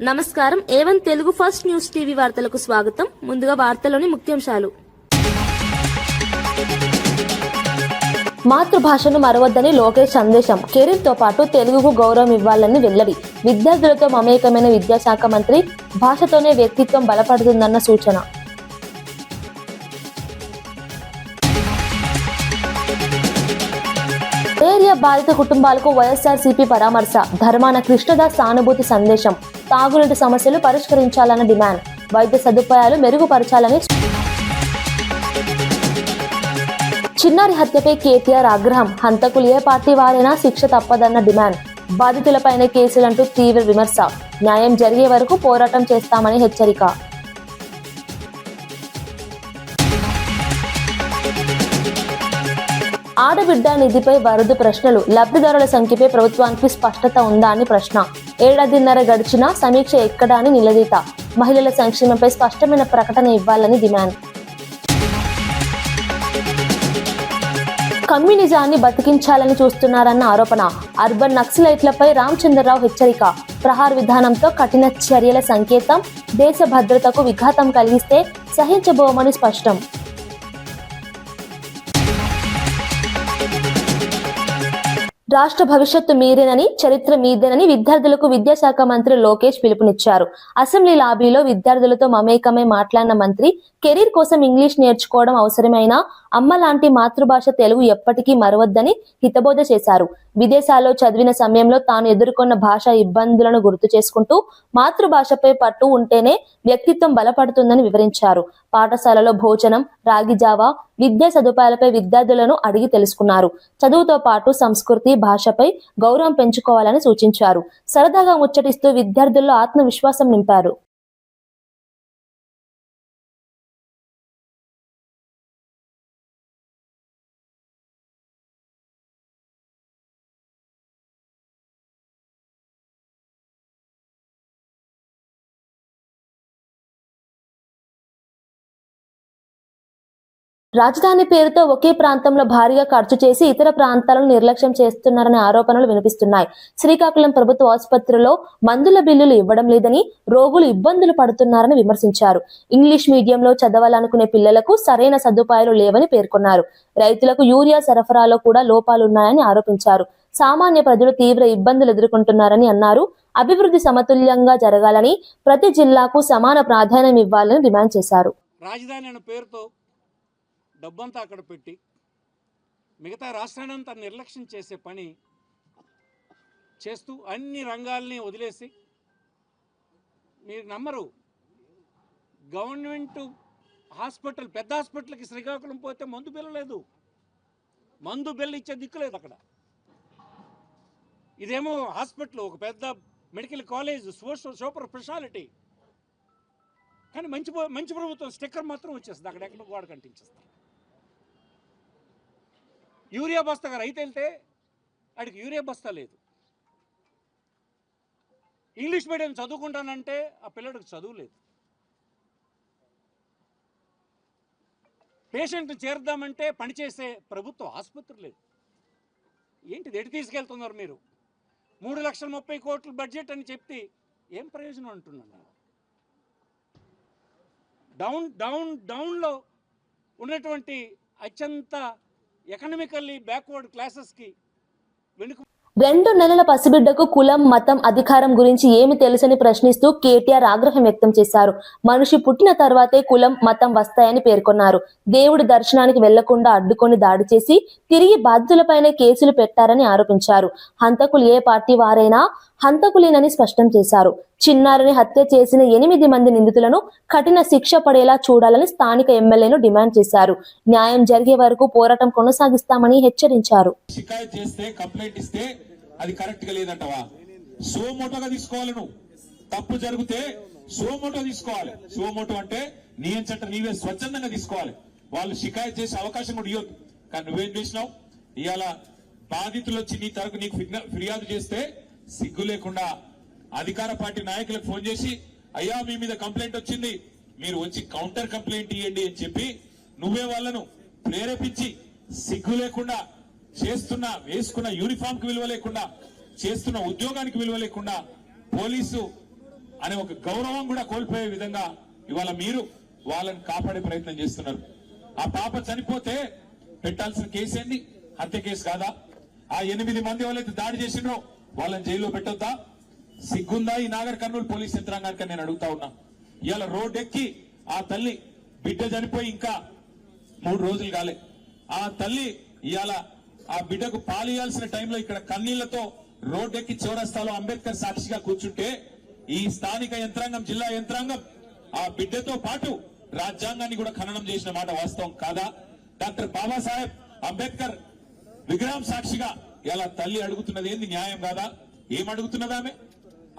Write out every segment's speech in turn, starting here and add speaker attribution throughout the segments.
Speaker 1: నమస్కారం. A1 Telugu first news TV వార్తలకు స్వాగతం. ముందుగా వార్తలోని ముఖ్యాంశాలు.
Speaker 2: మాతృభాషను మరవద్దని లోకేష్ సందేశం. కెరీర్ తో పాటు తెలుగుకు గౌరవం ఇవ్వాలని వెల్లడి. విద్యార్థులతో మమేకమైన విద్యాశాఖ మంత్రి. భాషతోనే వ్యక్తిత్వం బలపడుతుందన్న సూచన. ఏరియా బాధిత కుటుంబాలకు వైఎస్ఆర్సీపీ పరామర్శ. ధర్మాన కృష్ణదాస్ సానుభూతి సందేశం. తాగునీటి సమస్యలు పరిష్కరించాలన్న డిమాండ్. వైద్య సదుపాయాలు మెరుగుపరచాలని. చిన్నారి హత్యపై కేటీఆర్ ఆగ్రహం. హంతకులు ఏ పార్టీ వారైనా శిక్ష తప్పదన్న డిమాండ్. బాధితులపైనే కేసులంటూ తీవ్ర విమర్శ. న్యాయం జరిగే వరకు పోరాటం చేస్తామని హెచ్చరిక. ఆడబిడ్డ నిధిపై వరదు ప్రశ్నలు. లబ్ధిదారుల సంఖ్యపై ప్రభుత్వానికి స్పష్టత ఉందా అని ప్రశ్న. ఏడాదిన్నర గడిచినా సమీక్ష ఎక్కడా అని నిలదీత. మహిళల సంక్షేమంపై స్పష్టమైన ప్రకటన ఇవ్వాలని డిమాండ్. కమ్యూనిజాన్ని బతికించాలని చూస్తున్నారన్న ఆరోపణ. అర్బన్ నక్సలైట్లపై రామచంద్రరావు హెచ్చరిక. ప్రహార్ విధానంతో కఠిన చర్యల సంకేతం. దేశ భద్రతకు విఘాతం కలిగిస్తే సహించబోమని స్పష్టం. రాష్ట్ర భవిష్యత్తు మీరేనని, చరిత్ర మీదేనని విద్యార్థులకు విద్యాశాఖ మంత్రి లోకేష్ పిలుపునిచ్చారు. అసెంబ్లీ లాబీలో విద్యార్థులతో మమేకమై మాట్లాడిన మంత్రి, కెరీర్ కోసం ఇంగ్లీష్ నేర్చుకోవడం అవసరమైనా అమ్మ లాంటి మాతృభాష తెలుగు ఎప్పటికీ మరవద్దని హితబోధ చేశారు. విదేశాల్లో చదివిన సమయంలో తాను ఎదుర్కొన్న భాషా ఇబ్బందులను గుర్తు చేసుకుంటూ మాతృభాషపై పట్టు ఉంటేనే వ్యక్తిత్వం బలపడుతుందని వివరించారు. పాఠశాలలో భోజనం, రాగి జావా, విద్యా సదుపాయాలపై విద్యార్థులను అడిగి తెలుసుకున్నారు. చదువుతో పాటు సంస్కృతి, భాషపై గౌరవం పెంచుకోవాలని సూచించారు. సరదాగా ముచ్చటిస్తూ విద్యార్థుల్లో ఆత్మవిశ్వాసం నింపారు. రాజధాని పేరుతో ఒకే ప్రాంతంలో భారీగా ఖర్చు చేసి ఇతర ప్రాంతాలను నిర్లక్ష్యం చేస్తున్నారనే ఆరోపణలు వినిపిస్తున్నాయి. శ్రీకాకుళం ప్రభుత్వ ఆసుపత్రిలో మందుల బిల్లులు ఇవ్వడం లేదని, రోగులు ఇబ్బందులు పడుతున్నారని విమర్శించారు. ఇంగ్లీష్ మీడియంలో చదవాలనుకునే పిల్లలకు సరైన సదుపాయాలు లేవని పేర్కొన్నారు. రైతులకు యూరియా సరఫరాలో కూడా లోపాలున్నాయని ఆరోపించారు. సామాన్య ప్రజలు తీవ్ర ఇబ్బందులు ఎదుర్కొంటున్నారని అన్నారు. అభివృద్ధి సమతుల్యంగా జరగాలని, ప్రతి జిల్లాకు సమాన ప్రాధాన్యం ఇవ్వాలని డిమాండ్ చేశారు.
Speaker 3: రాజధాని అనే పేరుతో డబ్బంతా అక్కడ పెట్టి మిగతా రాష్ట్రాన్నంతా నిర్లక్ష్యం చేసే పని చేస్తూ అన్ని రంగాల్ని వదిలేసి, మీరు నమ్మరు, గవర్నమెంట్ హాస్పిటల్, పెద్ద హాస్పిటల్కి శ్రీకాకుళం పోతే మందు బిల్ల లేదు, మందు బిల్ల ఇచ్చే దిక్కు లేదు అక్కడ. ఇదేమో హాస్పిటల్, ఒక పెద్ద మెడికల్ కాలేజ్, సూపర్ స్పెషాలిటీ, కానీ మంచి ప్రభుత్వం స్టిక్కర్ మాత్రం వచ్చేస్తుంది, అక్కడెక్కడ గోడ కంటించేస్తారు. యూరియా బస్తా రైతు వెళ్తే వాడికి యూరియా బస్తా లేదు. ఇంగ్లీష్ మీడియం చదువుకుంటానంటే ఆ పిల్లడికి చదువు లేదు. పేషెంట్ని చేరుద్దామంటే పనిచేసే ప్రభుత్వ ఆసుపత్రి లేదు. ఏంటిది, ఎటు తీసుకెళ్తున్నారు మీరు? 3,30,00,000 బడ్జెట్ అని చెప్తే ఏం ప్రయోజనం అంటున్నాను. డౌన్లో ఉన్నటువంటి అత్యంత ఎకనామికల్లీ బ్యాక్వర్డ్ క్లాసెస్కి వెనుక
Speaker 2: 2 నెలల పసిబిడ్డకు కులం, మతం, అధికారం గురించి ఏమి తెలుసని ప్రశ్నిస్తూ కేటీఆర్ ఆగ్రహం వ్యక్తం చేశారు. మనిషి పుట్టిన తర్వాతే కులం, మతం వస్తాయని పేర్కొన్నారు. దేవుడి దర్శనానికి వెళ్లకుండా అడ్డుకొని దాడి చేసి తిరిగి బాధితులపైనే కేసులు పెట్టారని ఆరోపించారు. హంతకులు ఏ పార్టీ వారైనా హంతకులేనని స్పష్టం చేశారు. చిన్నారిని హత్య చేసిన 8 మంది నిందితులను కఠిన శిక్ష పడేలా చూడాలని స్థానిక ఎమ్మెల్యేను డిమాండ్ చేశారు. న్యాయం జరిగే వరకు పోరాటం కొనసాగిస్తామని హెచ్చరించారు.
Speaker 4: అది కరెక్ట్ గా లేదంటవా? సోమోటోగా తీసుకోవాలి. నువ్వు తప్పు జరిగితే సోమోటో తీసుకోవాలి. సోమోటో అంటే నీ ఎంచట నీవే స్వచ్ఛందంగా తీసుకోవాలి. వాళ్ళు షికాయత్ చేసే అవకాశం కూడా ఇవ్వద్దు. కానీ నువ్వేం చేసినావు? ఇవాళ బాధితులు వచ్చి నీ తరపు నీకు ఫిర్యాదు చేస్తే సిగ్గు లేకుండా అధికార పార్టీ నాయకులకు ఫోన్ చేసి, అయ్యా మీ మీద కంప్లైంట్ వచ్చింది, మీరు వచ్చి కౌంటర్ కంప్లైంట్ ఇవ్వండి అని చెప్పి నువ్వే వాళ్ళను ప్రేరేపించి సిగ్గు లేకుండా చేస్తున్న, వేసుకున్న యూనిఫామ్ కి విలువ లేకుండా, చేస్తున్న ఉద్యోగానికి విలువ లేకుండా పోలీసు అనే ఒక గౌరవం కూడా కోల్పోయే విధంగా ఇవాళ మీరు వాళ్ళని కాపాడే ప్రయత్నం చేస్తున్నారు. ఆ పాప చనిపోతే పెట్టాల్సిన కేసు ఏంది? హత్య కేసు కాదా? ఆ 8 మంది వాళ్ళైతే దాడి చేసిండ్రో వాళ్ళని జైల్లో పెట్టొద్దా? సిగ్గుందా ఈ నాగర్ కర్నూలు పోలీస్ యంత్రాంగానికి నేను అడుగుతా ఉన్నా. ఇవాళ రోడ్ ఎక్కి ఆ తల్లి బిడ్డ చనిపోయి ఇంకా 3 రోజులు కాలే. ఆ తల్లి ఇవాళ ఆ బిడ్డకు పాలియాల్సిన టైంలో ఇక్కడ కన్నీళ్లతో రోడ్డెక్కి చౌరస్తాలో అంబేద్కర్ సాక్షిగా కూర్చుంటే ఈ స్థానిక యంత్రాంగం, జిల్లా యంత్రాంగం ఆ బిడ్డతో పాటు రాజ్యాంగాన్ని కూడా ఖననం చేసిన మాట వాస్తవం కాదా? డాక్టర్ బాబాసాహెబ్ అంబేద్కర్ విగ్రహం సాక్షిగా ఇలా తల్లి అడుగుతున్నది ఏంది? న్యాయం కాదా? ఏం అడుగుతున్నది ఆమె?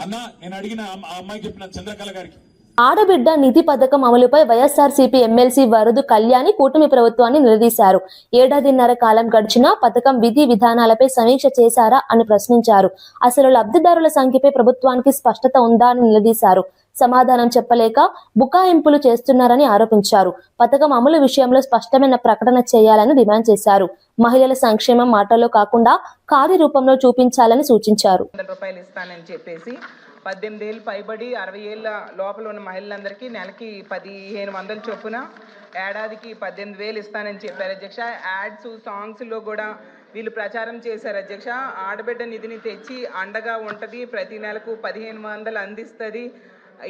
Speaker 4: అన్నా నేను అడిగిన ఆ అమ్మాయికి చెప్పిన చంద్రకళ గారికి,
Speaker 2: ఆడబిడ్డ నిధి పథకం అమలుపై వైఎస్ఆర్సీపీ ఎమ్మెల్సీ వరదు కళ్యాణి కూటమి ప్రభుత్వాన్ని నిలదీశారు. 1.5 కాలం గడిచినా పథకం విధి విధానాలపై సమీక్ష చేశారా అని ప్రశ్నించారు. అసలు లబ్ధిదారుల సంఖ్యపై ప్రభుత్వానికి స్పష్టత ఉందా అని నిలదీశారు. సమాధానం చెప్పలేక బుకాయింపులు చేస్తున్నారని ఆరోపించారు. పథకం అమలు విషయంలో స్పష్టమైన ప్రకటన చేయాలని డిమాండ్ చేశారు. మహిళల సంక్షేమం మాటల్లో కాకుండా కార్యరూపంలో చూపించాలని సూచించారు.
Speaker 5: రూపాయలు ఇస్తానని చెప్పేసి 18 ఏళ్ళు పైబడి 60 ఏళ్ళ లోపల ఉన్న మహిళలందరికీ నెలకి 1500 చొప్పున ఏడాదికి 18,000 ఇస్తానని చెప్పారు అధ్యక్ష. యాడ్స్ సాంగ్స్లో కూడా వీళ్ళు ప్రచారం చేశారు అధ్యక్ష. ఆడబిడ్డ నిధిని తెచ్చి అండగా ఉంటుంది, ప్రతి నెలకు 1500 అందిస్తుంది,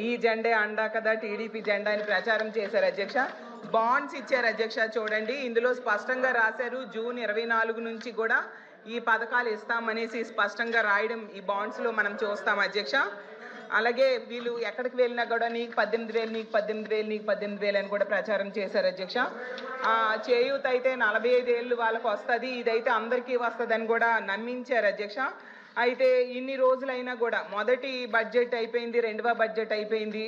Speaker 5: ఈ జెండే అండా కదా టీడీపీ జెండా అని ప్రచారం చేశారు అధ్యక్ష. బాండ్స్ ఇచ్చారు అధ్యక్ష. చూడండి ఇందులో స్పష్టంగా రాశారు జూన్ 24 నుంచి కూడా ఈ పథకాలు ఇస్తామనేసి స్పష్టంగా రాయడం ఈ బాండ్స్లో మనం చూస్తాం అధ్యక్ష. అలాగే వీళ్ళు ఎక్కడికి వెళ్ళినా కూడా నీకు 18,000, నీకు 18,000, నీకు 18,000 అని కూడా ప్రచారం చేశారు అధ్యక్ష. చేయూత అయితే 45 ఏళ్ళు వాళ్ళకు వస్తుంది, ఇదైతే అందరికీ వస్తుంది అని కూడా నమ్మించారు అధ్యక్ష. అయితే ఇన్ని రోజులైనా కూడా మొదటి బడ్జెట్ అయిపోయింది, రెండవ బడ్జెట్ అయిపోయింది,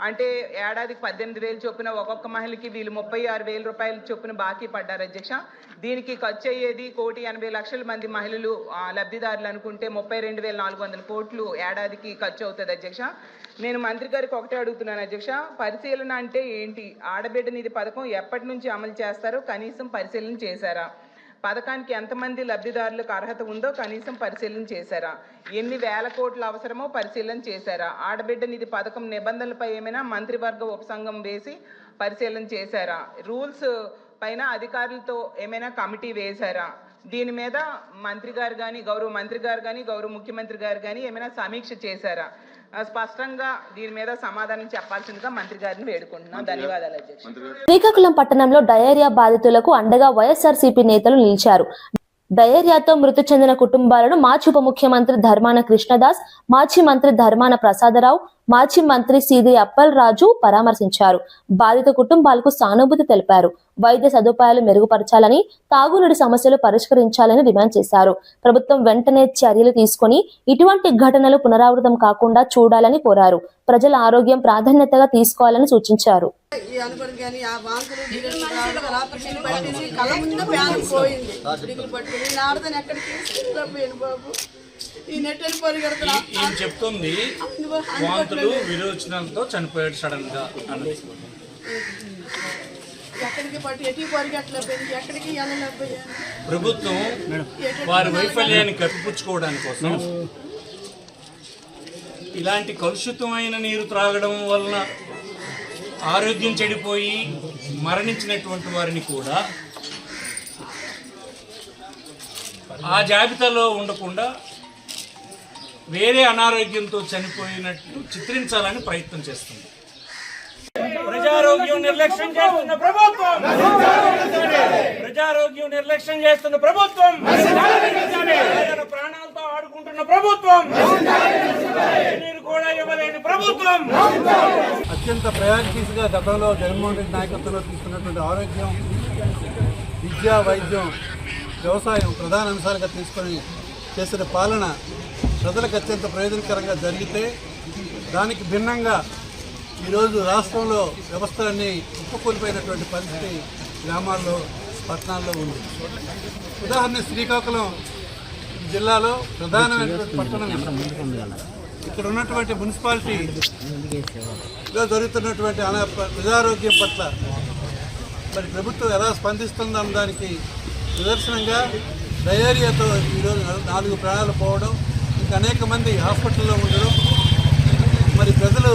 Speaker 5: అంటే ఏడాదికి 18,000 చొప్పున ఒక్కొక్క మహిళకి వీళ్ళు 36,000 రూపాయల చొప్పున బాకీ పడ్డారు అధ్యక్ష. దీనికి ఖర్చు అయ్యేది 1,80,00,000 మంది మహిళలు లబ్ధిదారులు అనుకుంటే 32,400 కోట్లు ఏడాదికి ఖర్చు అవుతుంది అధ్యక్ష. నేను మంత్రి గారికి ఒకటే అడుగుతున్నాను అధ్యక్ష, పరిశీలన అంటే ఏంటి? ఆడబిడ్డ నిధి పథకం ఎప్పటి నుంచి అమలు చేస్తారో కనీసం పరిశీలన చేశారా? పథకానికి ఎంతమంది లబ్ధిదారులకు అర్హత ఉందో కనీసం పరిశీలన చేశారా? ఎన్ని వేల కోట్లు అవసరమో పరిశీలన చేశారా? ఆడబిడ్డ నిధి పథకం నిబంధనలపై ఏమైనా మంత్రివర్గ ఉపసంఘం వేసి పరిశీలన చేశారా? రూల్స్ పైన అధికారులతో ఏమైనా కమిటీ వేశారా? దీని మీద మంత్రి గారు కానీ, గౌరవ మంత్రి గారు కానీ, గౌరవ ముఖ్యమంత్రి గారు కానీ ఏమైనా సమీక్ష చేశారా? స్పష్టంగా దీని మీద సమాధానం చెప్పాల్సిందిగా మంత్రి గారిని వేడుకుంటున్నాను. ధన్యవాదాలు అధ్యక్ష.
Speaker 2: శ్రీకాకుళం పట్టణంలో డయేరియా బాధితులకు అండగా వైఎస్ఆర్సీపీ నేతలు నిలిచారు. డయేరియాతో మృతి చెందిన కుటుంబాలను మాజీ ఉప ముఖ్యమంత్రి ధర్మాన కృష్ణదాస్, మాజీ మంత్రి ధర్మాన ప్రసాదరావు, మాజీ మంత్రి సీది అప్పలరాజు పరామర్శించారు. బాధిత కుటుంబాలకు సానుభూతి తెలిపారు. వైద్య సదుపాయాలు మెరుగుపరచాలని, తాగునీటి సమస్యలు పరిష్కరించాలని డిమాండ్ చేశారు. ప్రభుత్వం వెంటనే చర్యలు తీసుకుని ఇటువంటి ఘటనలు పునరావృతం కాకుండా చూడాలని కోరారు. ప్రజల ఆరోగ్యం ప్రాధాన్యతగా తీసుకోవాలని సూచించారు.
Speaker 6: ఈయన చెప్తుంది వాంతులు విరోచనాలతో చనిపోయాడు సడన్ గా అని. ప్రభుత్వం వారి వైఫల్యాన్ని కప్పిపుచ్చుకోవడానికి కోసం ఇలాంటి కలుషితమైన నీరు త్రాగడం వలన ఆరోగ్యం చెడిపోయి మరణించినటువంటి వారిని కూడా ఆ జాబితాలో ఉండకుండా వేరే అనారోగ్యంతో చనిపోయినట్టు చిత్రించాలని ప్రయత్నం చేస్తుంది. ప్రజారోగ్యం నిర్లక్ష్యం చేస్తున్న ప్రభుత్వం, ప్రజారోగ్యం నిర్లక్ష్యం చేస్తున్న ప్రభుత్వం, ప్రాణాలతో ఆడుకుంటున్న ప్రభుత్వం, నీరు కూడా ఇవ్వలేని ప్రభుత్వం.
Speaker 7: అత్యంత ప్రయారిటీస్గా గతంలో జగన్మోహన్ రెడ్డి నాయకత్వంలో తీసుకున్నటువంటి ఆరోగ్యం, విద్య, వైద్యం, వ్యవసాయం ప్రధాన అంశాలుగా తీసుకొని చేసిన పాలన ప్రజలకు అత్యంత ప్రయోజనకరంగా జరిగితే దానికి భిన్నంగా ఈరోజు రాష్ట్రంలో వ్యవస్థలన్నీ కుప్పకూలిపోయినటువంటి పరిస్థితి గ్రామాల్లో, పట్టణాల్లో ఉంది. ఉదాహరణ శ్రీకాకుళం జిల్లాలో ప్రధానమైనటువంటి పట్టణం ఇక్కడ ఉన్నటువంటి మున్సిపాలిటీలో జరుగుతున్నటువంటి ప్రజారోగ్యం పట్ల మరి ప్రభుత్వం ఎలా స్పందిస్తుందన్న దానికి నిదర్శనంగా డయేరియాతో ఈరోజు 4 ప్రాణాలు పోవడం, ఇంకా అనేక మంది హాస్పిటల్లో ఉండడం, మరి ప్రజలు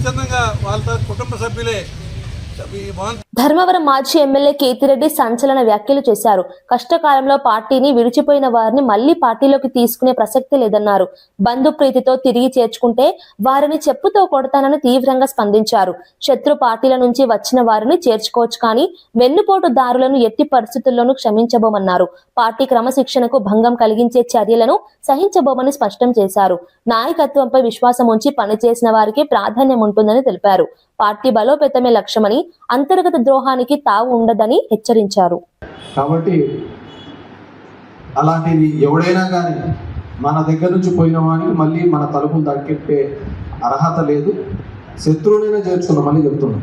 Speaker 7: స్వచ్ఛందంగా వాళ్ళ కుటుంబ సభ్యులే ఈ
Speaker 2: ధర్మవరం మాజీ ఎమ్మెల్యే కేతిరెడ్డి సంచలన వ్యాఖ్యలు చేశారు. కష్టకాలంలో పార్టీని విడిచిపోయిన వారిని మళ్లీ పార్టీలోకి తీసుకునే ప్రసక్తి లేదన్నారు. బంధు ప్రీతితో తిరిగి చేర్చుకుంటే వారిని చెప్పుతో కొడతానని తీవ్రంగా స్పందించారు. శత్రు పార్టీల నుంచి వచ్చిన వారిని చేర్చుకోవచ్చు, కానీ వెన్నుపోటు దారులను ఎట్టి పరిస్థితుల్లోనూ క్షమించబోమన్నారు. పార్టీ క్రమశిక్షణకు భంగం కలిగించే చర్యలను సహించబోమని స్పష్టం చేశారు. నాయకత్వంపై విశ్వాసం ఉంచి పనిచేసిన వారికి ప్రాధాన్యం ఉంటుందని తెలిపారు. పార్టీ బలోపేతమే లక్ష్యమని, అంతర్గత ద్రోహానికి తావు ఉండదని హెచ్చరించారు.
Speaker 8: కాబట్టి అలాంటిది ఎవడైనా కానీ మన దగ్గర నుంచి పోయిన వానికి మళ్ళీ మన తలుపులు తక్కెట్టే అర్హత లేదు. శత్రువునైనా చేర్చుకున్నాం మళ్ళీ చెప్తున్నాం.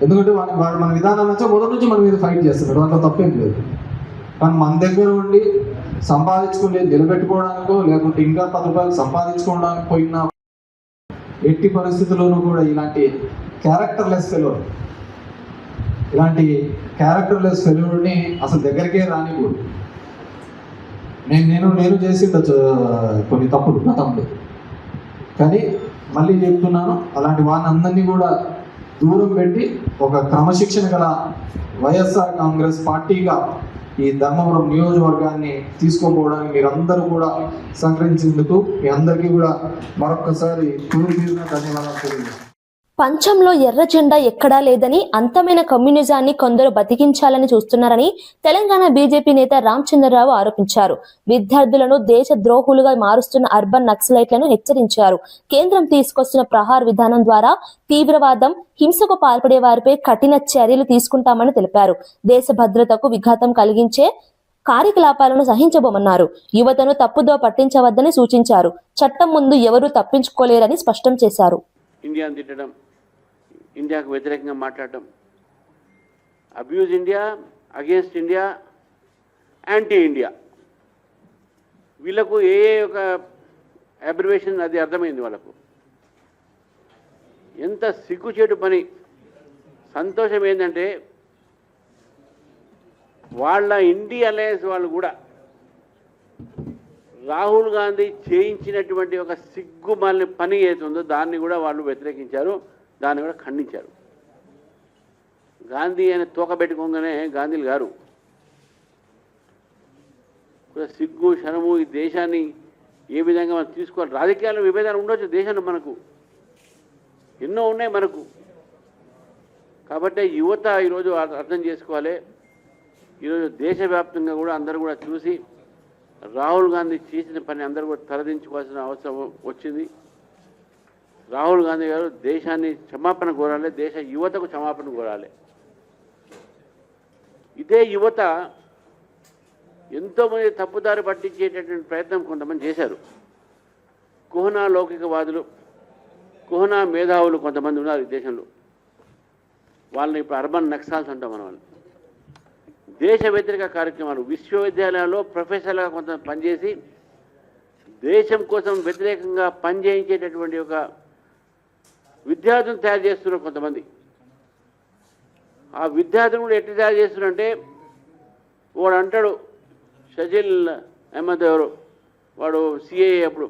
Speaker 8: ఎందుకంటే వాడు మన విధానం వచ్చే మొదటి నుంచి మన మీద ఫైట్ చేస్తున్నాడు, దాంట్లో తప్పేం లేదు. కానీ మన దగ్గర ఉండి సంపాదించుకుని నిలబెట్టుకోవడానికో లేకుంటే ఇంకా 10 రూపాయలు సంపాదించుకోవడానికి పోయినా ఎట్టి పరిస్థితుల్లోనూ కూడా ఇలాంటి క్యారెక్టర్లెస్ ఫెలోని అసలు దగ్గరికే రానివ్వడు. నేను చేసిండొచ్చు కొన్ని తప్పులు గతంలో, కానీ మళ్ళీ చెప్తున్నాను, అలాంటి వారిని అందరినీ కూడా దూరం పెట్టి ఒక క్రమశిక్షణ గల వైఎస్ఆర్ కాంగ్రెస్ పార్టీగా ఈ ధర్మవరం నియోజకవర్గాన్ని తీసుకోపోవడానికి మీరందరూ కూడా సహకరించేందుకు మీ అందరికీ కూడా మరొక్కసారి ధన్యవాదాలు తెలియజేస్తాను.
Speaker 2: పంచంలో ఎర్ర జెండా ఎక్కడా లేదని, అంతమైన కమ్యూనిజాన్ని కొందరు బతికించాలని చూస్తున్నారని తెలంగాణ బీజేపీ నేత రామచంద్రరావు ఆరోపించారు. విద్యార్థులను దేశ ద్రోహులుగా మారుస్తున్న అర్బన్ నక్సలైట్లను హెచ్చరించారు. కేంద్రం తీసుకొస్తున్న ప్రహార్ విధానం ద్వారా తీవ్రవాదం, హింసకు పాల్పడే వారిపై కఠిన చర్యలు తీసుకుంటామని తెలిపారు. దేశ భద్రతకు విఘాతం కలిగించే కార్యకలాపాలను సహించబోమన్నారు. యువతను తప్పుదో పట్టించవద్దని సూచించారు. చట్టం ముందు ఎవరూ తప్పించుకోలేరని స్పష్టం చేశారు.
Speaker 9: ఇండియాను తిట్టడం, ఇండియాకు వ్యతిరేకంగా మాట్లాడటం, abuse India, against India, anti India, వీళ్ళకు ఏ ఒక అబ్రివేషన్ అది అర్థమైంది వాళ్ళకు. ఎంత సిగ్గుచేటు పని. సంతోషం ఏంటంటే వాళ్ళ ఇండియా అలయన్స్ వాళ్ళు కూడా రాహుల్ గాంధీ చేయించినటువంటి ఒక సిగ్గుమాలిన పని ఏతుందో దాన్ని కూడా వాళ్ళు వ్యతిరేకించారు, దాన్ని కూడా ఖండించారు. గాంధీ అని తోకబెట్టుకోగానే గాంధీలు గారు సిగ్గు శరము ఈ దేశాన్ని ఏ విధంగా మనం తీసుకోవాలి. రాజకీయాల్లో విభేదాలు ఉండొచ్చు దేశంలో, మనకు ఎన్నో ఉన్నాయి మనకు. కాబట్టి యువత ఈరోజు అర్థం చేసుకోవాలి. ఈరోజు దేశవ్యాప్తంగా కూడా అందరూ కూడా చూసి రాహుల్ గాంధీ చేసిన పని అందరూ కూడా తలదించుకోవాల్సిన అవసరం వచ్చింది. రాహుల్ గాంధీ గారు దేశాన్ని క్షమాపణ కోరాలి, దేశ యువతకు క్షమాపణ కోరాలి. ఇదే యువత ఎంతోమంది తప్పుదారి పట్టించేటటువంటి ప్రయత్నం కొంతమంది చేశారు. కుహనా లౌకికవాదులు, కుహనా మేధావులు కొంతమంది ఉన్నారు ఈ దేశంలో. వాళ్ళని ఇప్పుడు అర్బన్ నక్సల్స్ అంటాం మనం. వాళ్ళు దేశ వ్యతిరేక కార్యక్రమాలు విశ్వవిద్యాలయాల్లో ప్రొఫెసర్లుగా కొంత పనిచేసి దేశం కోసం వ్యతిరేకంగా పనిచేయించేటటువంటి ఒక విద్యార్థులను తయారు చేస్తున్నారు కొంతమంది. ఆ విద్యార్థులు కూడా ఎట్లా తయారు చేస్తున్నారంటే, వాడు అంటాడు షజిల్ అహ్మద్ ఎవరు, వాడు సిఏఏ, అప్పుడు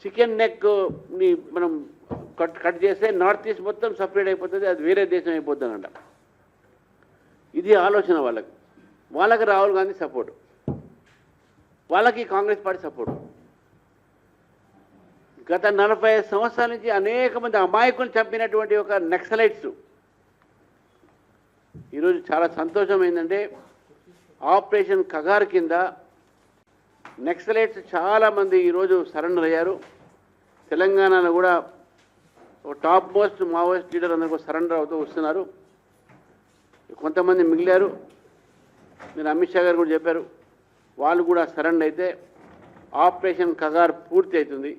Speaker 9: చికెన్ నెక్ని మనం కట్ చేస్తే నార్త్ ఈస్ట్ మొత్తం సపరేట్ అయిపోతుంది, అది వేరే దేశం అయిపోతుందంట. ఇది ఆలోచన వాళ్ళకి రాహుల్ గాంధీ సపోర్టు, వాళ్ళకి కాంగ్రెస్ పార్టీ సపోర్టు. గత 45 సంవత్సరాల నుంచి అనేక మంది అమాయకులు చంపినటువంటి ఒక నక్సలైట్స్ ఈరోజు చాలా సంతోషం ఏంటంటే ఆపరేషన్ కగార్ కింద నక్సలైట్స్ చాలామంది ఈరోజు సరెండర్ అయ్యారు. తెలంగాణలో కూడా టాప్ మోస్ట్ మావోయిస్ట్ లీడర్ అందరూ సరెండర్ అవుతూ వస్తున్నారు. కొంతమంది మిగిలారు. మీరు అమిత్ షా గారు కూడా చెప్పారు, వాళ్ళు కూడా సరెండర్ అయితే ఆపరేషన్ కగార్ పూర్తి అవుతుంది.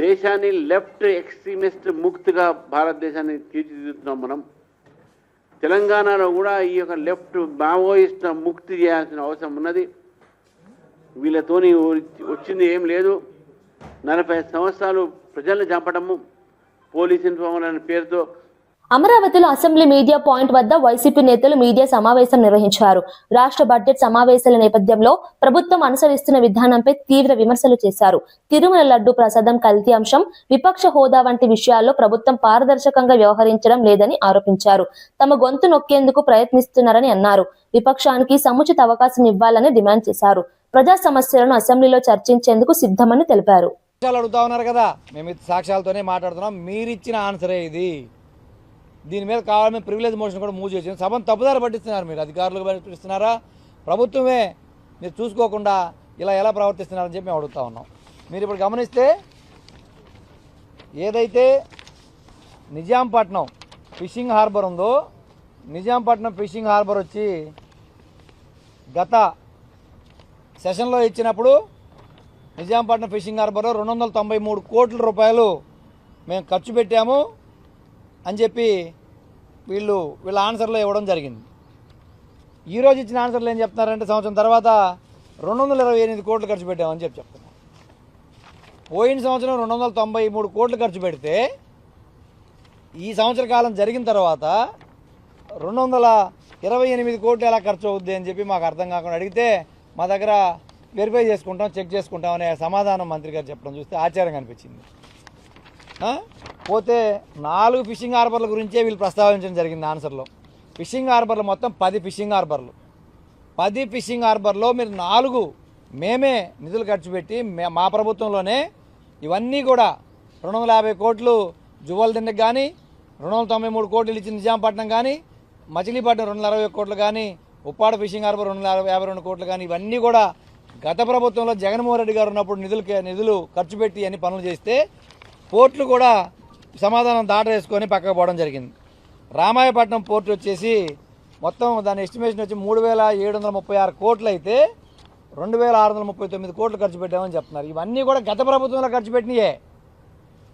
Speaker 9: దేశాన్ని లెఫ్ట్ ఎక్స్ట్రీమిస్ట్ ముక్తిగా భారతదేశాన్ని తీర్చిదిద్దుతున్నాం మనం. తెలంగాణలో కూడా ఈ యొక్క లెఫ్ట్ మావోయిస్ట్ ముక్తి చేయాల్సిన అవసరం ఉన్నది. వీళ్ళతోని వచ్చింది ఏం లేదు. 45 సంవత్సరాలు ప్రజలను చంపడము, పోలీస్ ఇన్ఫార్మర్ అనే పేరుతో
Speaker 2: అమరావతిలో అసెంబ్లీ మీడియా పాయింట్ వద్ద వైసీపీ నేతలు మీడియా సమావేశం నిర్వహించారు. రాష్ట్ర బడ్జెట్ సమావేశాల నేపథ్యంలో ప్రభుత్వం అనుసరిస్తున్న విధానంపై తీవ్ర విమర్శలు చేశారు. తిరుమల లడ్డు ప్రసాదం కల్తీ అంశం, విపక్ష హోదా వంటి విషయాల్లో ప్రభుత్వం పారదర్శకంగా వ్యవహరించడం లేదని ఆరోపించారు. తమ గొంతు నొక్కేందుకు ప్రయత్నిస్తున్నారని అన్నారు. విపక్షానికి సముచిత అవకాశం ఇవ్వాలని డిమాండ్ చేశారు. ప్రజా సమస్యలను అసెంబ్లీలో చర్చించేందుకు సిద్ధమని తెలిపారు.
Speaker 10: అడుగుతా ఉన్నారు కదా, మేము సాక్ష్యాలతోనే మాట్లాడుతున్నాం. మీరిచ్చిన ఆన్సరే ఇది. దీని మీద కావాలని ప్రివిలేజ్ మోషన్ కూడా మూవ్ చేసి సభను తప్పుదారి పట్టిస్తున్నారు. మీరు అధికారులు పట్టిస్తున్నారా, ప్రభుత్వమే మీరు చూసుకోకుండా ఇలా ఎలా ప్రవర్తిస్తున్నారని చెప్పి మేము అడుగుతా ఉన్నాం. మీరు ఇప్పుడు గమనిస్తే ఏదైతే నిజాంపట్నం ఫిషింగ్ హార్బర్ ఉందో, నిజాంపట్నం ఫిషింగ్ హార్బర్ వచ్చి గత సెషన్లో ఇచ్చినప్పుడు నిజాంపట్నం ఫిషింగ్ హార్బర్లో 293 కోట్ల రూపాయలు మేము ఖర్చు పెట్టాము అని చెప్పి వీళ్ళ ఆన్సర్లో ఇవ్వడం జరిగింది. ఈరోజు ఇచ్చిన ఆన్సర్లు ఏం చెప్తున్నారంటే సంవత్సరం తర్వాత 228 కోట్లు ఖర్చు పెట్టామని చెప్తున్నారు. పోయిన సంవత్సరం 293 కోట్లు ఖర్చు పెడితే ఈ సంవత్సర కాలం జరిగిన తర్వాత 228 కోట్లు ఎలా ఖర్చు అవుద్ది అని చెప్పి మాకు అర్థం కాకుండా అడిగితే మా దగ్గర వెరిఫై చేసుకుంటాం, చెక్ చేసుకుంటాం అనే సమాధానం మంత్రి గారు చెప్పడం చూస్తే ఆశ్చర్యంగా అనిపించింది. పోతే 4 ఫిషింగ్ హార్బర్ల గురించే వీళ్ళు ప్రస్తావించడం జరిగింది ఆన్సర్లో. ఫిషింగ్ హార్బర్లు మొత్తం 10 ఫిషింగ్ హార్బర్లు. 10 ఫిషింగ్ హార్బర్లో మీరు 4 మేమే నిధులు ఖర్చు పెట్టి మా ప్రభుత్వంలోనే ఇవన్నీ కూడా 250 కోట్లు జువ్వలదిన్నెకి కానీ, 293 కోట్లు ఇచ్చిన నిజాంపట్నం కానీ, మచిలీపట్నం 260 కోట్లు కానీ, ఉప్పాడ ఫిషింగ్ హార్బర్ 252 కోట్లు కానీ, ఇవన్నీ కూడా గత ప్రభుత్వంలో జగన్మోహన్ రెడ్డి గారు ఉన్నప్పుడు నిధులు ఖర్చు పెట్టి అన్ని పనులు చేస్తే పోర్టులు కూడా సమాధానం దాటవేసుకొని పక్కకు పోవడం జరిగింది. రామాయపట్నం పోర్టు వచ్చేసి మొత్తం దాని ఎస్టిమేషన్ వచ్చి 3,736 కోట్లు అయితే 2,639 కోట్లు ఖర్చు పెట్టామని చెప్తున్నారు. ఇవన్నీ కూడా గత ప్రభుత్వంలో ఖర్చు పెట్టినాయే.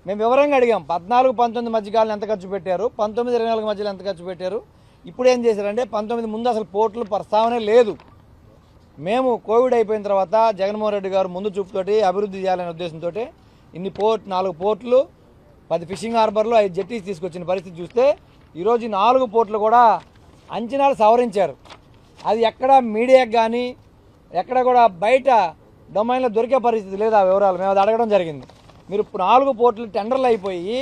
Speaker 10: మేము వివరంగా అడిగాం, 14-19 మధ్యకాలం ఎంత ఖర్చు పెట్టారు, 19-24 మధ్యలో ఎంత ఖర్చు పెట్టారు. ఇప్పుడు ఏం చేశారంటే 19 ముందు అసలు పోర్టులు ప్రస్తావనే లేదు. మేము కోవిడ్ అయిపోయిన తర్వాత జగన్మోహన్ రెడ్డి గారు ముందు చూపుతోటి అభివృద్ధి చేయాలనే ఉద్దేశంతో 4 పోర్టులు, 10 ఫిషింగ్ హార్బర్లు, 5 జెట్టీస్ తీసుకొచ్చిన పరిస్థితి చూస్తే ఈరోజు 4 పోర్టులు కూడా అంచనాలు సవరించారు. అది ఎక్కడ మీడియాకి కానీ ఎక్కడ కూడా బయట డొమైన్లో దొరికే పరిస్థితి లేదు. ఆ వివరాలు మేము అది అడగడం జరిగింది. మీరు 4 పోర్టులు టెండర్లు అయిపోయి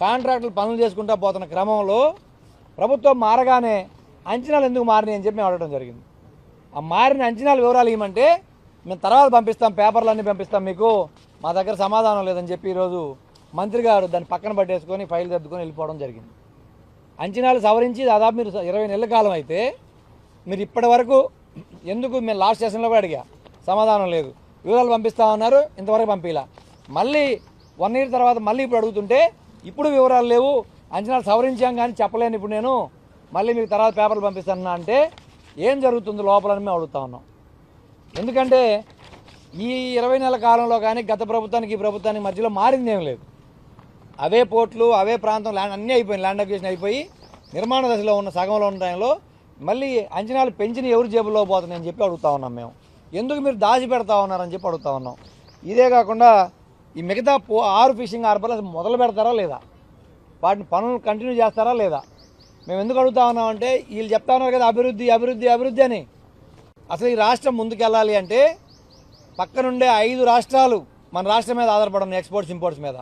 Speaker 10: కాంట్రాక్టులు పనులు చేసుకుంటూ పోతున్న క్రమంలో ప్రభుత్వం మారగానే అంచనాలు ఎందుకు మారినాయి అని చెప్పి మేము అడగడం జరిగింది. ఆ మారిన అంచనాలు వివరాలు ఇవ్వమంటే మేము తర్వాత పంపిస్తాం, పేపర్లన్నీ పంపిస్తాం మీకు, మా దగ్గర సమాధానం లేదని చెప్పి ఈరోజు మంత్రి గారు దాన్ని పక్కన పట్టేసుకొని ఫైల్ సర్దుకొని వెళ్ళిపోవడం జరిగింది. అంచనాలు సవరించి దాదాపు మీరు 20 నెలల కాలం అయితే మీరు ఇప్పటి వరకు ఎందుకు, మేము లాస్ట్ సెషన్లో కూడా అడిగా, సమాధానం లేదు. వివరాలు పంపిస్తామన్నారు, ఇంతవరకు పంపిలా. మళ్ళీ 1 ఇయర్ తర్వాత మళ్ళీ ఇప్పుడు అడుగుతుంటే ఇప్పుడు వివరాలు లేవు, అంచనాలు సవరించాం కానీ చెప్పలేను ఇప్పుడు నేను, మళ్ళీ మీకు తర్వాత పేపర్లు పంపిస్తాను అంటే ఏం జరుగుతుంది లోపలని మేము అడుగుతా ఉన్నాం. ఎందుకంటే ఈ 20 నెలల కాలంలో కానీ గత ప్రభుత్వానికి ఈ ప్రభుత్వానికి మధ్యలో మారింది ఏం లేదు. అవే పోర్టులు, అవే ప్రాంతం ల్యాండ్ అన్నీ అయిపోయింది, ల్యాండ్ అక్విజిషన్ అయిపోయి నిర్మాణ దశలో ఉన్న సగంలో ఉన్న టైంలో మళ్ళీ అంచనాలు పెంచిన ఎవరి జేబుల్లో పోతున్నాయని చెప్పి అడుగుతా ఉన్నాం. మేము ఎందుకు మీరు దాచి పెడతా ఉన్నారని చెప్పి అడుగుతా ఉన్నాం. ఇదే కాకుండా ఈ మిగతా 6 ఫిషింగ్ హార్బర్లు అసలు మొదలు పెడతారా లేదా, వాటిని పనులు కంటిన్యూ చేస్తారా లేదా మేము ఎందుకు అడుగుతా ఉన్నామంటే వీళ్ళు చెప్తా ఉన్నారు కదా అభివృద్ధి అభివృద్ధి అభివృద్ధి అని. అసలు ఈ రాష్ట్రం ముందుకెళ్ళాలి అంటే పక్కనుండే 5 రాష్ట్రాలు మన రాష్ట్రం మీద ఆధారపడి ఉన్నాయి, ఎక్స్పోర్ట్స్ ఇంపోర్ట్స్ మీద.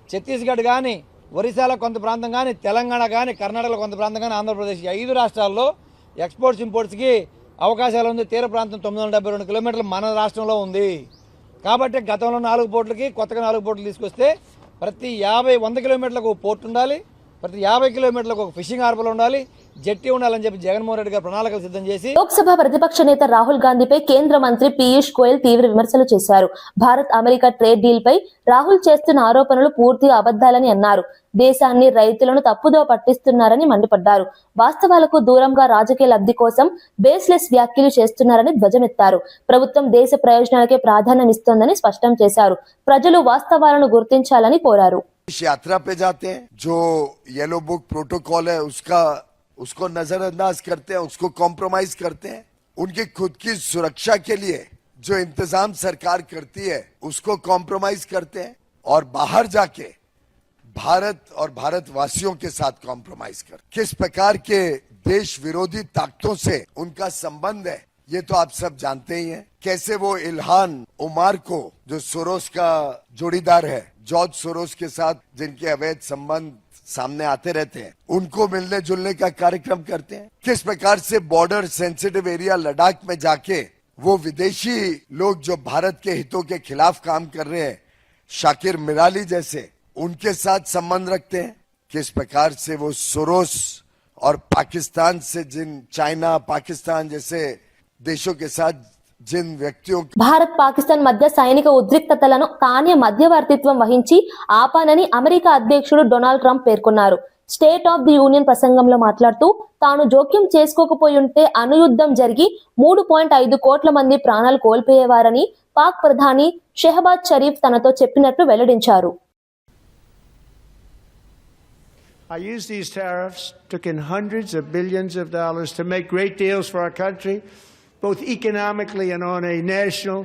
Speaker 10: ఛత్తీస్గఢ్ కానీ, ఒరిస్సాలో కొంత ప్రాంతం కానీ, తెలంగాణ కానీ, కర్ణాటకలో కొంత ప్రాంతం కానీ, ఆంధ్రప్రదేశ్, 5 రాష్ట్రాల్లో ఎక్స్పోర్ట్స్ ఇంపోర్ట్స్కి అవకాశాలు ఉంది. తీర ప్రాంతం 972 కిలోమీటర్లు మన రాష్ట్రంలో ఉంది. కాబట్టి గతంలో 4 పోర్టులకి కొత్తగా 4 పోర్టులు తీసుకొస్తే ప్రతి 100 కిలోమీటర్లకు ఒక పోర్ట్ ఉండాలి, ప్రతి 50 కిలోమీటర్లకు ఒక ఫిషింగ్ హార్బర్ ఉండాలి, జెట్టి ఉండాలని చెప్పి జగన్మోహన్ రెడ్డి గారు ప్రణాళికలు సిద్ధం చేసి.
Speaker 2: లోక్సభ ప్రతిపక్ష నేత రాహుల్ గాంధీపై కేంద్ర మంత్రి పీయూష్ గోయల్ తీవ్ర విమర్శలు చేశారు. భారత్ అమెరికా ట్రేడ్ డీల్ పై రాహుల్ చేస్తున్న ఆరోపణలు పూర్తిగా అబద్దాలని అన్నారు. దేశాన్ని, రైతులను తప్పుదో పట్టిస్తున్నారని మండిపడ్డారు. వాస్తవాలకు దూరంగా రాజకీయ లబ్ధి కోసం బేస్లెస్ వ్యాఖ్యలు చేస్తున్నారని ధ్వజమెత్తారు. ప్రభుత్వం దేశ ప్రయోజనాలకే ప్రాధాన్యమిస్తోందని స్పష్టం చేశారు. ప్రజలు వాస్తవాలను గుర్తించాలని కోరారు.
Speaker 11: यात्रा पे जाते हैं, जो येलो बुक प्रोटोकॉल है उसको नजरअंदाज करते हैं, उसको कॉम्प्रोमाइज करते हैं. उनकी खुद की सुरक्षा के लिए जो इंतजाम सरकार करती है उसको कॉम्प्रोमाइज करते हैं और बाहर जाके भारत और भारतवासियों के साथ कॉम्प्रोमाइज कर, किस प्रकार के देश विरोधी ताकतों से उनका संबंध है ये तो आप सब जानते ही हैं। कैसे वो इल्हान उमार को, जो सोरोस का जोड़ीदार है, जॉर्ज सोरोस के साथ जिनके अवैध संबंध सामने आते रहते हैं, उनको मिलने जुलने का कार्यक्रम करते हैं। किस प्रकार से बॉर्डर सेंसिटिव एरिया लद्दाख में जाके वो विदेशी लोग जो भारत के हितों के खिलाफ काम कर रहे हैं, शाकिर मिराली जैसे, उनके साथ संबंध रखते हैं। किस प्रकार से वो सोरोस और पाकिस्तान से चाइना पाकिस्तान जैसे देशों के साथ जिन వ్యక్తిयों
Speaker 2: భారత్ పాకిస్తాన్ మధ్య సైనిక ఉద్రిక్తతలను తానే మధ్యవర్తిత్వం వహించి ఆపానని అమెరికా అధ్యక్షుడు డొనాల్డ్ ట్రంప్ పేర్కొన్నారు. స్టేట్ ఆఫ్ ది యూనియన్ ప్రసంగంలో మాట్లాడుతూ తాను జోక్యం చేసుకోకపోయి ఉంటే అణుయుద్ధం జరిగి 3.5 కోట్ల మంది ప్రాణాలు కోల్పోయేవారని పాక్ ప్రధాని షెహబాజ్ షరీఫ్ తనతో చెప్పినట్లు వెల్లడించారు.
Speaker 12: I used these tariffs, took in hundreds of billions of dollars to make great deals for our country, both economically and on a national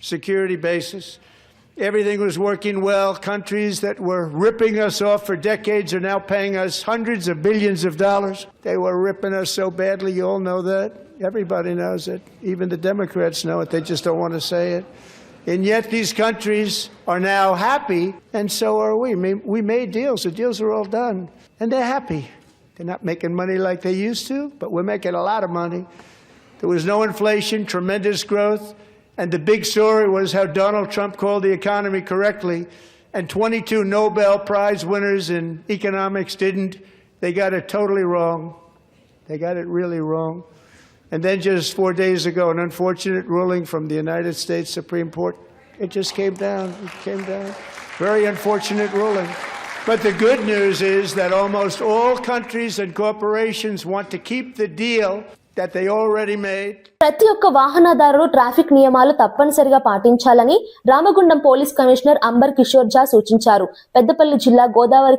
Speaker 12: security basis. Everything was working well. Countries that were ripping us off for decades are now paying us hundreds of billions of dollars. They were ripping us so badly, you all know that. Everybody knows it. Even the Democrats know it. They just don't want to say it. And yet these countries are now happy, and so are we. We made deals. The deals are all done. And they're happy. They're not making money like they used to, but we're making a lot of money. There was no inflation, tremendous growth, and the big story was how Donald Trump called the economy correctly, and 22 Nobel Prize winners in economics didn't. They got it totally wrong. They got it really wrong. And then just 4 days ago, an unfortunate ruling from the United States Supreme Court. It just came down. It came down. Very unfortunate ruling. But the good news is that almost all countries and corporations want to keep the deal that they already made.
Speaker 2: ప్రతి ఒక్క వాహనదారులు traffic నియమాలు తప్పనిసరిగా పాటించాలని Ramagundam police commissioner Amber Kishore Jha సూచించారు. పెద్దపల్లి జిల్లా గోదావరి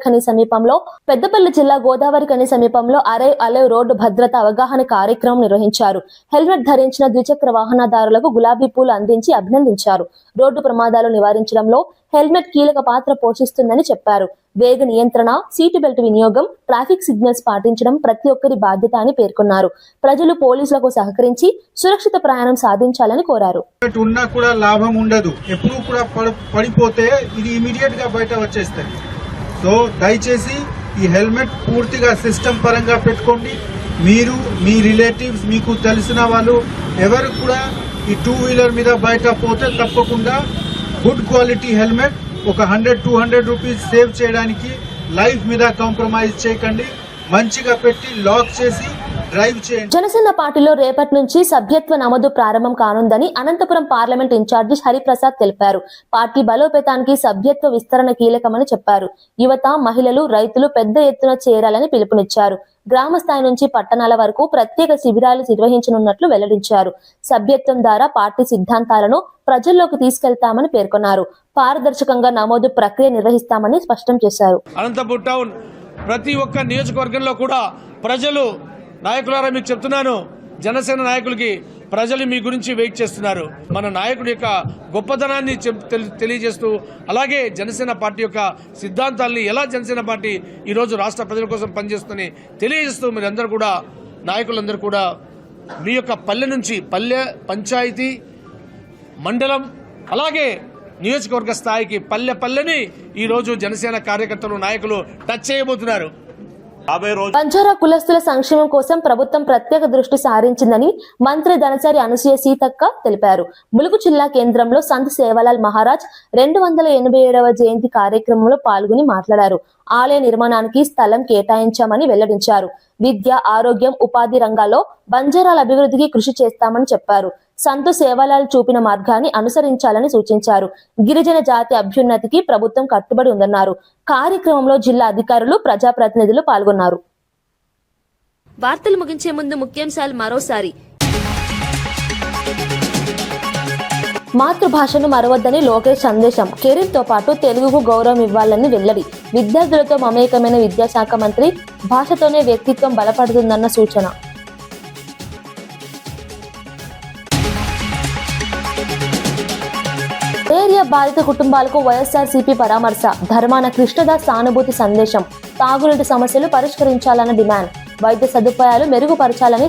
Speaker 2: ఖని సమీపంలో alive road భద్రత అవగాహన కార్యక్రమం నిర్వహించారు. హెల్మెట్ ధరించిన ద్విచక్ర వాహనదారులకు గులాబీ పూలు అందించి అభినందించారు. రోడ్డు ప్రమాదాలు నివారించడంలో హెల్మెట్ కీలక పాత్ర పోషిస్తుందని చెప్పారు. వేగ నియంత్రణ, సీటు బెల్ట్ వినియోగం, ట్రాఫిక్ సిగ్నల్స్ పాటించడం ప్రతి ఒక్కరి బాధ్యత అని పేర్కొన్నారు. ప్రజలు పోలీసులకు సహకరించి సురక్షిత ప్రయాణం సాధించాలని కోరారు.
Speaker 7: ఉన్నా కూడా లాభం ఉండదు, ఎప్పుడు కూడా పడిపోతే ఇది ఇమీడియట్ గా బయట వచ్చేస్తుంది. సో దయచేసి ఈ హెల్మెట్ పూర్తిగా సిస్టమ్ పరంగా పెట్టుకోండి. మీరు, మీ రిలేటివ్స్, మీకు తెలిసిన వాళ్ళు ఎవరు కూడా ఈ 2 వీలర్ మీద బయట పోతే తప్పకుండా గుడ్ క్వాలిటీ హెల్మెట్ ఒక 100-200 రూపీస్ సేవ్ చేయడానికి లైఫ్ మీద కాంప్రమైజ్ చేయకండి. మంచిగా పెట్టి లాక్ చేసి డ్రైవ్ చేయండి.
Speaker 2: జనసేన పార్టీలో రేపటి నుంచి సభ్యత్వ నమోదు ప్రారంభం కానుందని అనంతపురం పార్లమెంట్ ఇన్ఛార్జి హరిప్రసాద్ తెలిపారు. పార్టీ బలోపేతానికి సభ్యత్వ విస్తరణ కీలకమని చెప్పారు. యువత, మహిళలు, రైతులు పెద్ద ఎత్తున చేరాలని పిలుపునిచ్చారు. గ్రామ స్థాయి నుంచి పట్టణాల వరకు ప్రత్యేక శిబిరాలు నిర్వహించనున్నట్లు వెల్లడించారు. సభ్యత్వం ద్వారా పార్టీ సిద్ధాంతాలను ప్రజల్లోకి తీసుకెళ్తామని పేర్కొన్నారు. పారదర్శకంగా నమోదు ప్రక్రియ నిర్వహిస్తామని స్పష్టం చేశారు.
Speaker 6: అనంతపురం టౌన్ ప్రతి ఒక్క నియోజకవర్గంలో కూడా ప్రజలు, నాయకులారా మీకు చెప్తున్నాను, జనసేన నాయకులకి ప్రజలు మీ గురించి వెయిట్ చేస్తున్నారు. మన నాయకుడి యొక్క గొప్పతనాన్ని తెలియజేస్తూ, అలాగే జనసేన పార్టీ యొక్క సిద్ధాంతాలని ఎలా జనసేన పార్టీ ఈరోజు రాష్ట్ర ప్రజల కోసం పనిచేస్తుందని తెలియజేస్తూ మీరందరూ కూడా, నాయకులందరూ కూడా మీ యొక్క పల్లె నుంచి పల్లె, పంచాయతీ, మండలం, అలాగే నియోజకవర్గ స్థాయికి పల్లెని ఈరోజు జనసేన కార్యకర్తలు, నాయకులు టచ్ చేయబోతున్నారు.
Speaker 2: బంజారా కులస్తుల సంక్షేమం కోసం ప్రభుత్వం ప్రత్యేక దృష్టి సారించిందని మంత్రి ధనసరి అనసూయ సీతక్క తెలిపారు. ములుగు జిల్లా కేంద్రంలో సంత్ సేవాలాల్ మహారాజ్ 287వ జయంతి కార్యక్రమంలో పాల్గొని మాట్లాడారు. ఆలయ నిర్మాణానికి స్థలం కేటాయించామని వెల్లడించారు. విద్య, ఆరోగ్యం, ఉపాధి రంగాల్లో బంజారాల అభివృద్ధికి కృషి చేస్తామని చెప్పారు. సంతు సేవాలాల్ చూపిన మార్గాన్ని అనుసరించాలని సూచించారు. గిరిజన జాతి అభ్యున్నతికి ప్రభుత్వం కట్టుబడి ఉందన్నారు. కార్యక్రమంలో జిల్లా అధికారులు, ప్రజాప్రతినిధులు పాల్గొన్నారు.
Speaker 1: వార్తలు ముగించే ముందు ముఖ్యాంశాలు మరోసారి.
Speaker 2: మాతృభాషను మరవద్దని లోకేష్ సందేశం. కెరీర్ తో పాటు తెలుగుకు గౌరవం ఇవ్వాలని వెల్లడి. విద్యార్థులతో మమేకమైన విద్యాశాఖ మంత్రి. భాషతోనే వ్యక్తిత్వం బలపడుతుందన్న సూచన. ఏరియా బాధిత కుటుంబాలకు వైఎస్ఆర్సీపీ పరామర్శ, ధర్మాన కృష్ణదాస్ సానుభూతి సందేశం, తాగునీటి సమస్యలు పరిష్కరించాలన్న డిమాండ్, వైద్య సదుపాయాలు మెరుగుపరచాలని.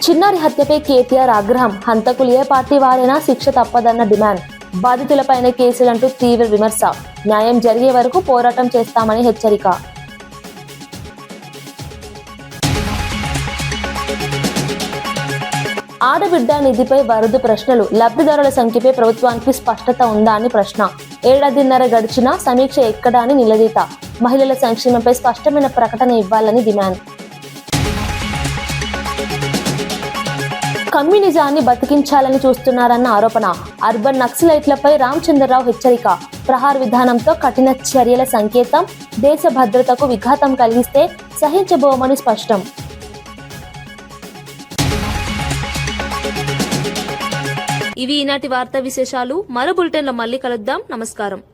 Speaker 2: చిన్నారి హత్యపై కేటీఆర్ ఆగ్రహం, హంతకులు ఏ పార్టీ వారైనా శిక్ష తప్పదన్న డిమాండ్, బాధితులపైనే కేసులంటూ తీవ్ర విమర్శ, న్యాయం జరిగే వరకు పోరాటం చేస్తామని హెచ్చరిక. ఆడబిడ్డ నిధిపై వరదు ప్రశ్నలు, లబ్ధిదారుల సంఖ్యపై ప్రభుత్వానికి స్పష్టత ఉందా అని ప్రశ్న, ఏడాదిన్నర గడిచినా సమీక్ష ఎక్కడా అని నిలదీత, మహిళల సంక్షేమంపై స్పష్టమైన ప్రకటన ఇవ్వాలని డిమాండ్. కమ్యూనిజాన్ని బతికించాలని చూస్తున్నారన్న ఆరోపణ, అర్బన్ నక్సలైట్లపై రామచంద్రరావు హెచ్చరిక, ప్రహార్ విధానంతో కఠిన చర్యల సంకేతం, దేశ భద్రతకు విఘాతం కలిగిస్తే సహించబోమని స్పష్టం.
Speaker 1: ఇవి ఈనాటి వార్తా విశేషాలు. మరో బులెటిన్లో మళ్ళీ కలుద్దాం. నమస్కారం.